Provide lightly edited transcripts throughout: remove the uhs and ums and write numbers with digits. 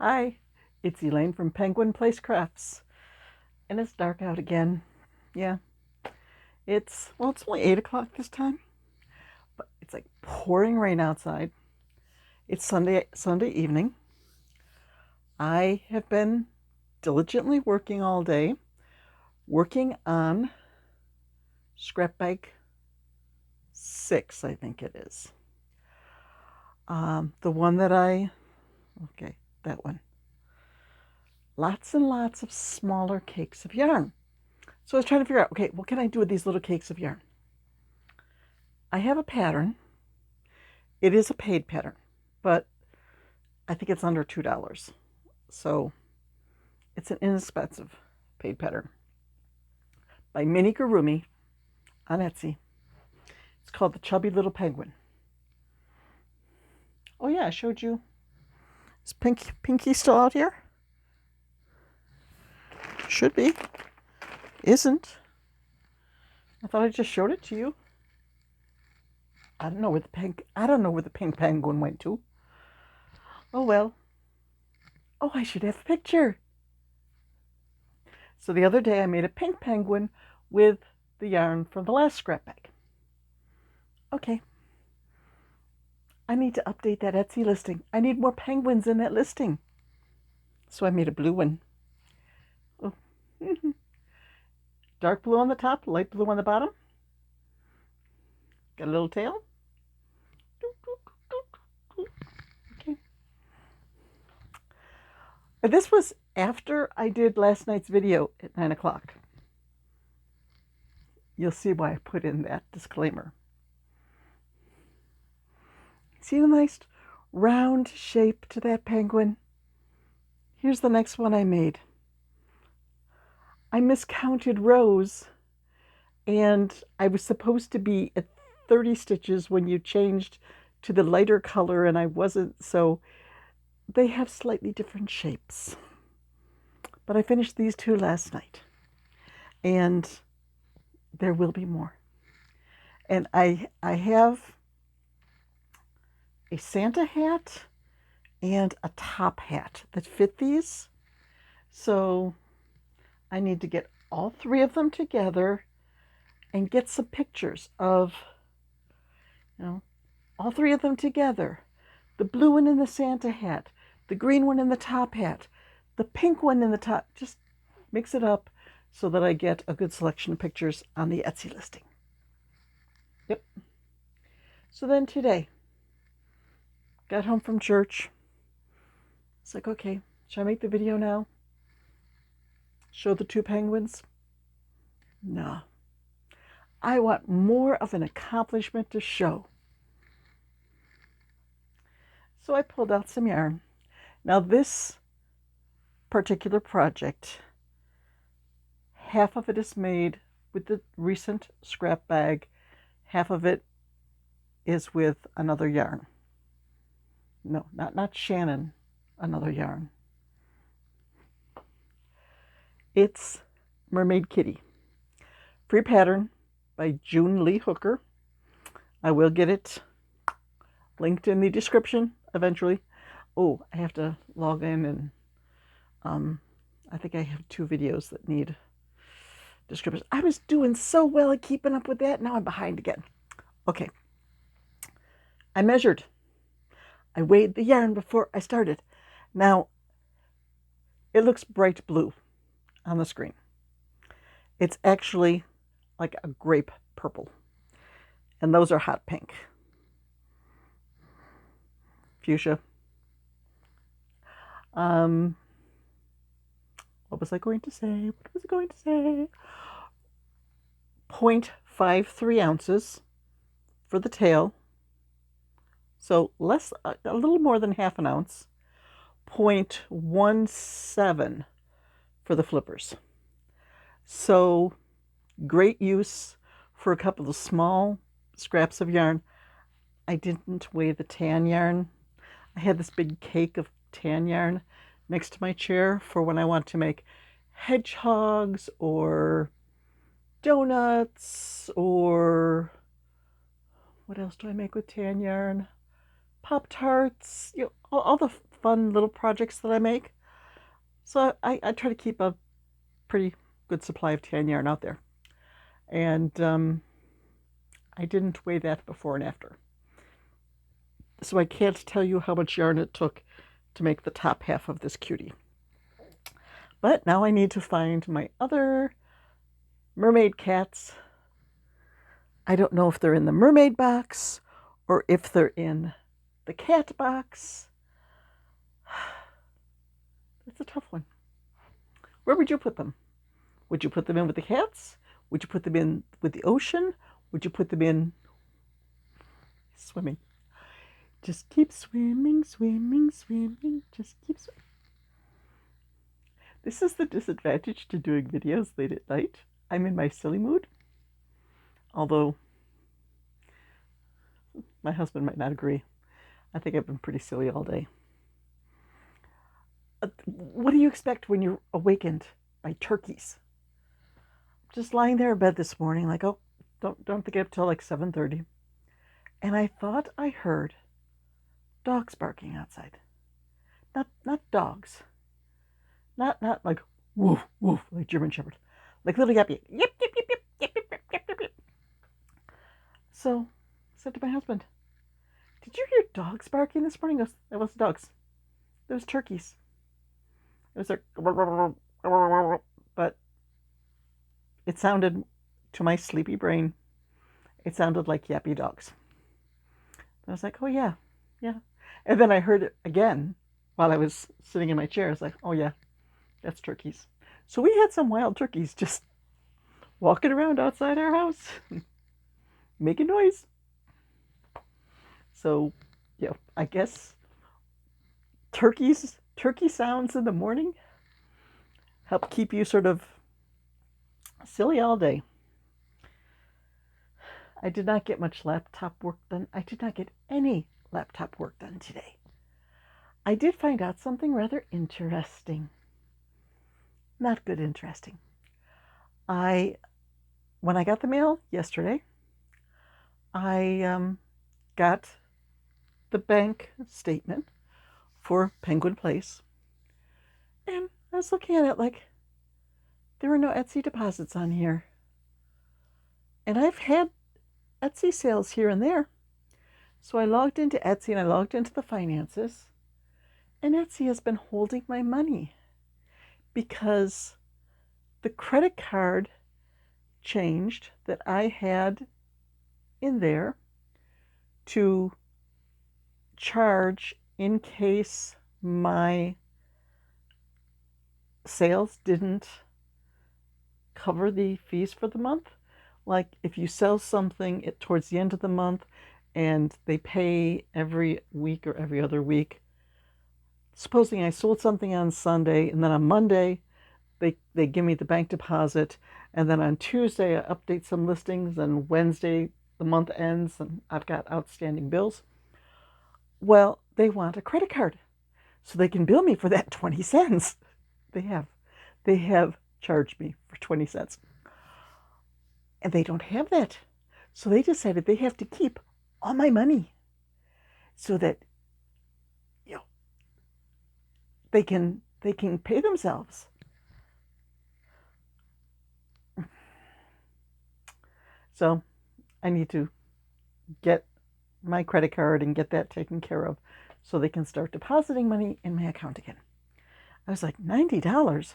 Hi, it's Elaine from Penguin Place Crafts. And it's dark out again. Yeah, it's only 8 o'clock this time, but it's like pouring rain outside. It's Sunday evening. I have been diligently working all day, working on scrap bag 6, I think it is. The one okay, that one. Lots and lots of smaller cakes of yarn. So I was trying to figure out, okay, what can I do with these little cakes of yarn? I have a pattern. It is a paid pattern, but I think it's under $2. So it's an inexpensive paid pattern by Minnie Gurumi on Etsy. It's called the Chubby Little Penguin. Oh yeah, I showed you. Is Pinky still out here? Should be. Isn't. I thought I just showed it to you. I don't know where the pink penguin went to. Oh well. Oh, I should have a picture. So the other day I made a pink penguin with the yarn from the last scrap bag. Okay. I need to update that Etsy listing. I need more penguins in that listing. So I made a blue one. Oh. Dark blue on the top, light blue on the bottom. Got a little tail. Okay. This was after I did last night's video at 9 o'clock. You'll see why I put in that disclaimer. See the nice round shape to that penguin? Here's the next one I made. I miscounted rows, and I was supposed to be at 30 stitches when you changed to the lighter color, and I wasn't, so they have slightly different shapes. But I finished these two last night, and there will be more. And I have a Santa hat and a top hat that fit these. So I need to get all three of them together and get some pictures of, all three of them together. The blue one in the Santa hat, the green one in the top hat, the pink one in the top. Just mix it up so that I get a good selection of pictures on the Etsy listing. Yep. So then today, got home from church. It's like, okay, should I make the video now? Show the two penguins? No. I want more of an accomplishment to show. So I pulled out some yarn. Now this particular project, half of it is made with the recent scrap bag, half of it is with another yarn. No, not Shannon, another yarn. It's Mermaid Kitty. Free pattern by June Lee Hooker. I will get it linked in the description eventually. Oh, I have to log in, and I think I have 2 videos that need descriptions. I was doing so well at keeping up with that. Now I'm behind again. Okay. I measured. I weighed the yarn before I started. Now, it looks bright blue on the screen. It's actually like a grape purple. And those are hot pink. Fuchsia. What was I going to say? 0.53 ounces for the tail. So a little more than half an ounce. 0.17 for the flippers. So great use for a couple of small scraps of yarn. I didn't weigh the tan yarn. I had this big cake of tan yarn next to my chair for when I want to make hedgehogs or donuts, or what else do I make with tan yarn? Pop-Tarts, all the fun little projects that I make. So I try to keep a pretty good supply of tan yarn out there. And I didn't weigh that before and after. So I can't tell you how much yarn it took to make the top half of this cutie. But now I need to find my other mermaid cats. I don't know if they're in the mermaid box or if they're in the cat box. It's a tough one. Where would you put them? Would you put them in with the cats? Would you put them in with the ocean? Would you put them in swimming? Just keep swimming, swimming, swimming. Just keep swimming. This is the disadvantage to doing videos late at night. I'm in my silly mood. Although my husband might not agree. I think I've been pretty silly all day. What do you expect when you're awakened by turkeys? Just lying there in bed this morning, like, oh, don't have to get up till like 7:30. And I thought I heard dogs barking outside. Not dogs. Not like woof woof like German Shepherd. Like little yappy. Yip yip yip yip yip yip yip yip yip yip. So I said to my husband, did you hear dogs barking this morning? He goes, it wasn't dogs. It was turkeys. It was like, but it sounded, to my sleepy brain, it sounded like yappy dogs. I was like, oh yeah. And then I heard it again while I was sitting in my chair. I was like, oh yeah, that's turkeys. So we had some wild turkeys just walking around outside our house, making noise. So, yeah, I guess turkey sounds in the morning help keep you sort of silly all day. I did not get much laptop work done. I did not get any laptop work done today. I did find out something rather interesting. Not good interesting. When I got the mail yesterday, I got the bank statement for Penguin Place. And I was looking at it like, there were no Etsy deposits on here. And I've had Etsy sales here and there. So I logged into Etsy and I logged into the finances. And Etsy has been holding my money because the credit card changed that I had in there to charge in case my sales didn't cover the fees for the month. Like if you sell something towards the end of the month and they pay every week or every other week, supposing I sold something on Sunday and then on Monday they give me the bank deposit, and then on Tuesday I update some listings, and Wednesday the month ends and I've got outstanding bills. Well, they want a credit card so they can bill me for that 20 cents. They have charged me for 20 cents. And they don't have that. So they decided they have to keep all my money so that they can pay themselves. So I need to get my credit card and get that taken care of so they can start depositing money in my account again. I was like, $90?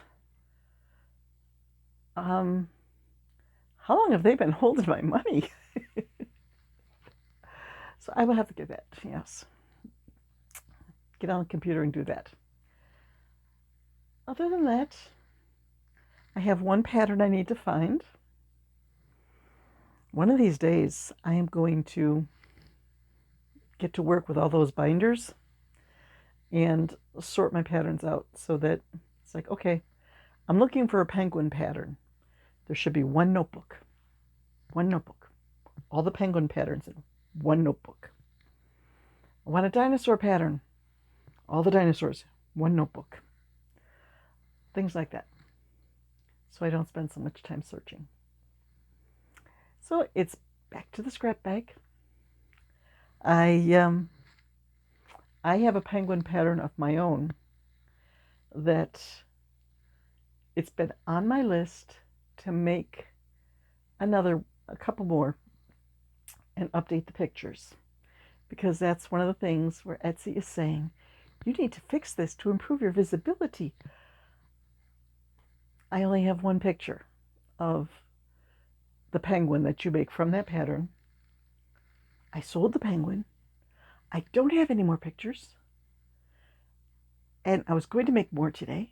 How long have they been holding my money? So I will have to get that, yes. Get on the computer and do that. Other than that, I have one pattern I need to find. One of these days, I am going to get to work with all those binders and sort my patterns out so that it's like, okay, I'm looking for a penguin pattern. There should be one notebook. All the penguin patterns in one notebook. I want a dinosaur pattern. All the dinosaurs, one notebook. Things like that. So I don't spend so much time searching. So it's back to the scrap bag. I I have a penguin pattern of my own that it's been on my list to make a couple more and update the pictures, because that's one of the things where Etsy is saying, you need to fix this to improve your visibility. I only have one picture of the penguin that you make from that pattern. I sold the penguin. I don't have any more pictures. And I was going to make more today,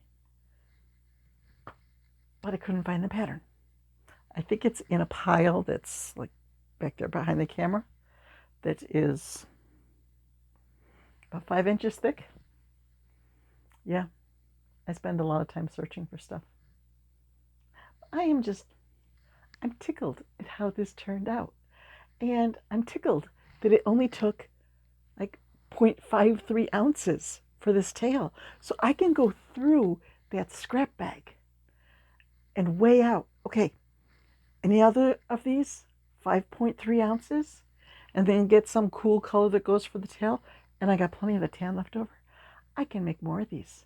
but I couldn't find the pattern. I think it's in a pile that's like back there behind the camera that is about 5 inches thick. Yeah, I spend a lot of time searching for stuff. I'm tickled at how this turned out. And I'm tickled that it only took like 0.53 ounces for this tail. So I can go through that scrap bag and weigh out, okay, any other of these, 5.3 ounces, and then get some cool color that goes for the tail, and I got plenty of the tan left over. I can make more of these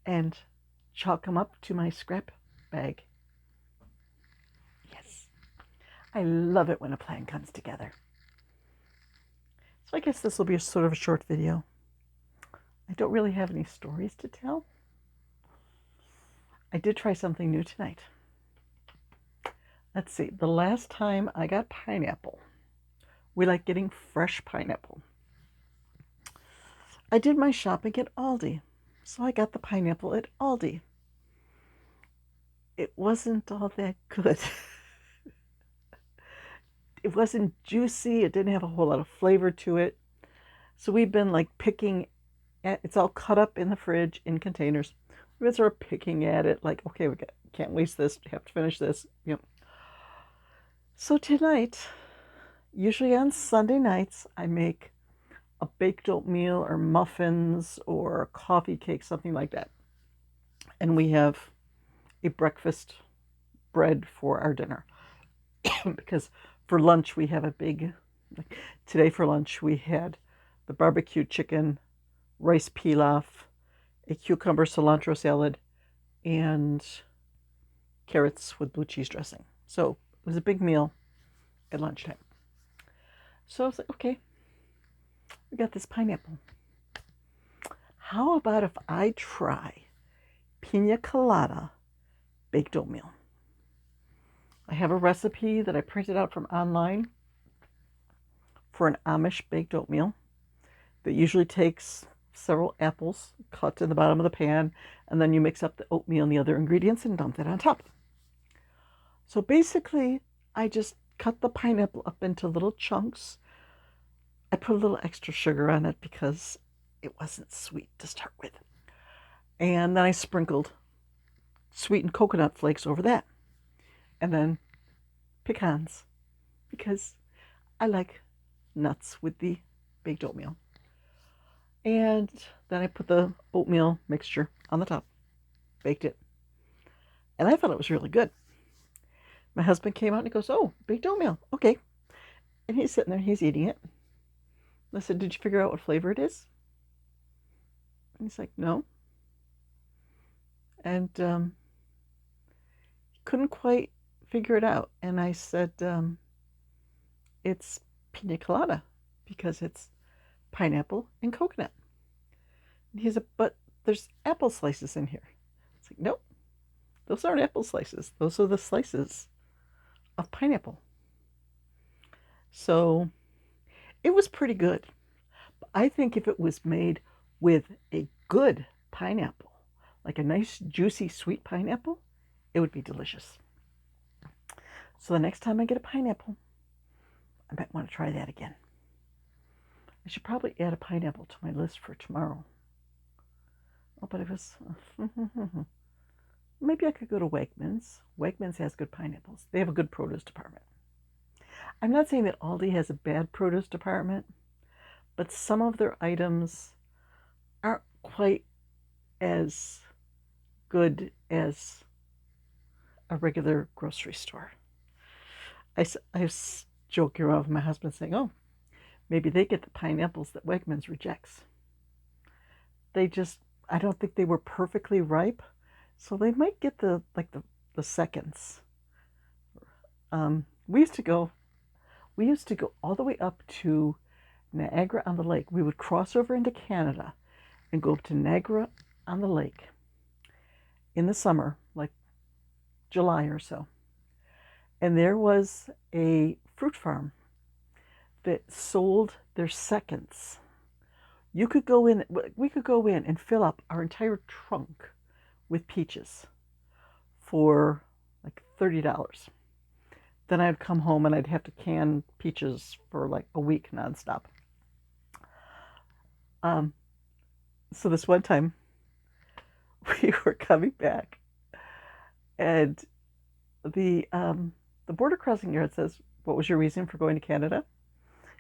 and chalk them up to my scrap bag. Yes, I love it when a plan comes together. So I guess this will be a sort of a short video. I don't really have any stories to tell. I did try something new tonight. Let's see, the last time I got pineapple, we like getting fresh pineapple. I did my shopping at Aldi, so I got the pineapple at Aldi. It wasn't all that good. It wasn't juicy. It didn't have a whole lot of flavor to it. So we've been like picking at, it's all cut up in the fridge in containers. We've been sort of picking at it like, okay, we can't waste this. We have to finish this. Yep. So tonight, usually on Sunday nights, I make a baked oatmeal or muffins or coffee cake, something like that. And we have a breakfast bread for our dinner. Because for lunch, we have a big, today for lunch, we had the barbecue chicken, rice pilaf, a cucumber cilantro salad, and carrots with blue cheese dressing. So it was a big meal at lunchtime. So I was like, okay, we got this pineapple. How about if I try pina colada baked oatmeal? I have a recipe that I printed out from online for an Amish baked oatmeal that usually takes several apples cut in the bottom of the pan, and then you mix up the oatmeal and the other ingredients and dump that on top. So basically, I just cut the pineapple up into little chunks. I put a little extra sugar on it because it wasn't sweet to start with. And then I sprinkled sweetened coconut flakes over that. And then pecans, because I like nuts with the baked oatmeal. And then I put the oatmeal mixture on the top, baked it. And I thought it was really good. My husband came out and he goes, oh, baked oatmeal, okay. And he's sitting there, he's eating it. And I said, did you figure out what flavor it is? And he's like, no. And he couldn't quite figure it out. And I said, it's pina colada because it's pineapple and coconut. And he said, but there's apple slices in here. It's like, nope, those aren't apple slices. Those are the slices of pineapple. So it was pretty good. But I think if it was made with a good pineapple, like a nice juicy sweet pineapple, it would be delicious. So the next time I get a pineapple, I might want to try that again. I should probably add a pineapple to my list for tomorrow. Oh, but it was... Maybe I could go to Wegmans. Wegmans has good pineapples. They have a good produce department. I'm not saying that Aldi has a bad produce department, but some of their items aren't quite as good as a regular grocery store. I was joking around with my husband saying, oh, maybe they get the pineapples that Wegmans rejects. they just, I don't think they were perfectly ripe. So they might get the seconds. We used to go all the way up to Niagara on the Lake. We would cross over into Canada and go up to Niagara on the Lake in the summer, like July or so. And there was a fruit farm that sold their seconds. We could go in and fill up our entire trunk with peaches for like $30. Then I'd come home and I'd have to can peaches for like a week nonstop. So this one time we were coming back, and the border crossing guard says, "What was your reason for going to Canada?"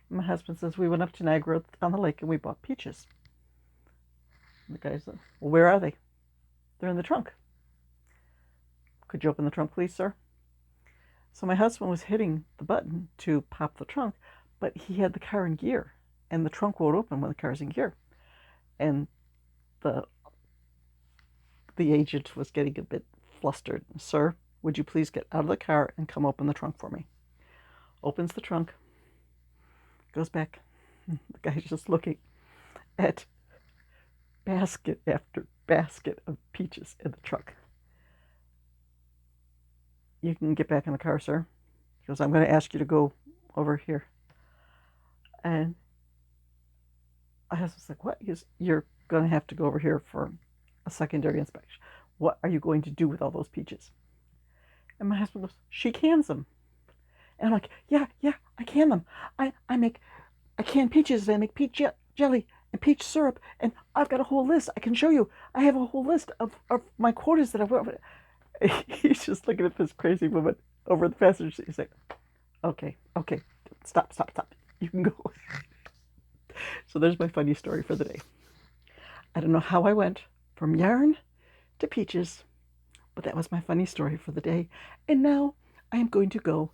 And my husband says, "We went up to Niagara on the Lake and we bought peaches." And the guy said, "Well, where are they?" "They're in the trunk." "Could you open the trunk, please, sir?" So my husband was hitting the button to pop the trunk, but he had the car in gear, and the trunk won't open when the car's in gear. And the agent was getting a bit flustered. "Sir, would you please get out of the car and come open the trunk for me?" Opens the trunk, goes back. The guy's just looking at basket after basket of peaches in the trunk. "You can get back in the car, sir." He goes, "I'm going to ask you to go over here." And I was like, "What?" He goes, "You're going to have to go over here for a secondary inspection. What are you going to do with all those peaches?" And my husband goes, "She cans them." And I'm like, yeah, I can them. I can peaches, and I make peach jelly and peach syrup, and I've got a whole list. I can show you. I have a whole list of my quotas that I've got. He's just looking at this crazy woman over the passenger seat. He's like, okay, stop. You can go. So there's my funny story for the day. I don't know how I went from yarn to peaches, but that was my funny story for the day. And now I am going to go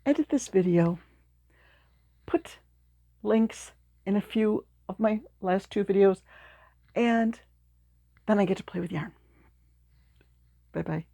edit this video, put links in a few of my last 2 videos, and then I get to play with yarn. Bye-bye.